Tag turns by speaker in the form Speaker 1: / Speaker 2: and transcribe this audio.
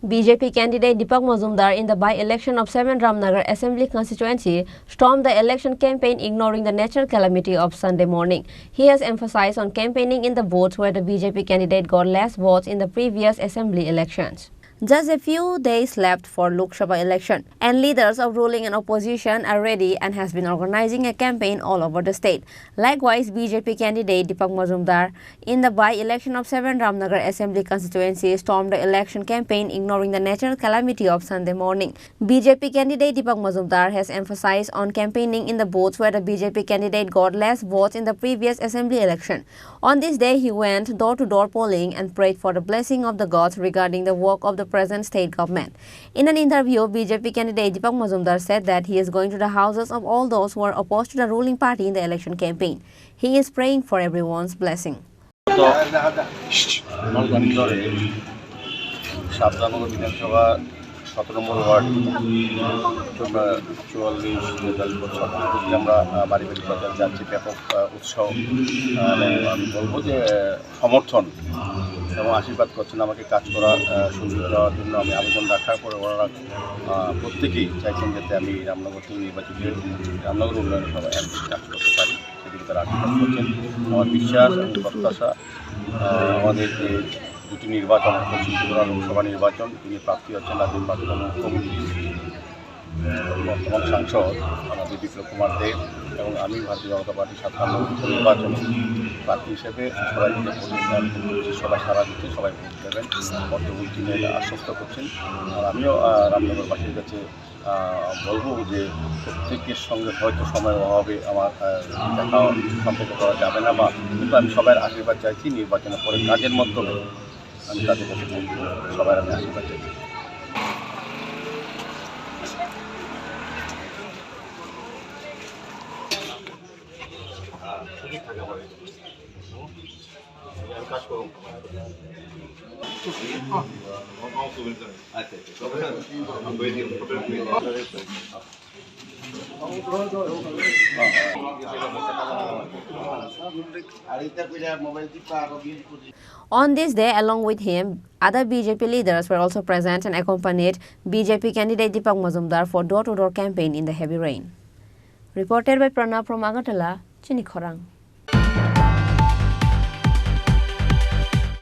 Speaker 1: BJP candidate Deepak Majumdar in the by-election of 7 Ramnagar Assembly constituency stormed the election campaign ignoring the natural calamity of Sunday morning. He has emphasized on campaigning in the booths where the BJP candidate got less votes in the previous assembly elections. Just a few days left for Lok Sabha election, and leaders of ruling and opposition are ready and has been organizing a campaign all over the state. Likewise, BJP candidate Deepak Majumdar in the by-election of 7 Ramnagar Assembly constituency stormed the election campaign ignoring the natural calamity of Sunday morning. BJP candidate Deepak Majumdar has emphasized on campaigning in the booths where the BJP candidate got less votes in the previous assembly election. On this day, he went door-to-door polling and prayed for the blessing of the gods regarding the work of the present state government. In an interview, BJP candidate Deepak Majumdar said that he is going to the houses of all those who are opposed to the ruling party in the election campaign. He is praying for everyone's blessing.
Speaker 2: সমর্থন এবং আশীর্বাদ করছেন আমাকে কাজ করার সুযোগ দেওয়ার জন্য। আমি আবেদন রাখার পরে ওনারা প্রত্যেকেই চাইছেন যাতে আমি রামনগর থেকে নির্বাচিত রামনগর উন্নয়ন সভায় কাজ করতে পারি, সেদিকে তারা আশীর্বাদ করছেন। আমার বিশ্বাস এবং প্রত্যাশা আমাদের যে দুটি নির্বাচন, পশ্চিম ত্রিপুরা লোকসভা নির্বাচন, তিনি প্রার্থী হচ্ছেন রাজ্যের প্রাক্তন মুখ্যমন্ত্রী বর্তমান সাংসদ আমাদের বিপ্লব কুমার দেব, এবং আমি ভারতীয় জনতা পার্টির 7 নম্বর নির্বাচনে প্রার্থী হিসেবে সবাই সবাই সারা দিচ্ছে, সবাই ভোট দেবেন বর্তমান তিনি আশ্বস্ত করছেন। আর আমিও রামনগরবাসীর কাছে বলবো যে প্রত্যেকের সঙ্গে হয়তো সময়ের অভাবে আমার দেখা সম্পর্ক করা যাবে না, বা কিন্তু আমি সবার আশীর্বাদ চাইছি। নির্বাচনের পরে কাজের মাধ্যমে আমি তাদের কাছে সবার আমি আশীর্বাদ চাইছি।
Speaker 1: On this day, along with him, other BJP leaders were also present and accompanied BJP candidate Deepak Majumdar for door-to-door campaign in the heavy rain. Reported by Pranav from Agartala, Chinikhorang.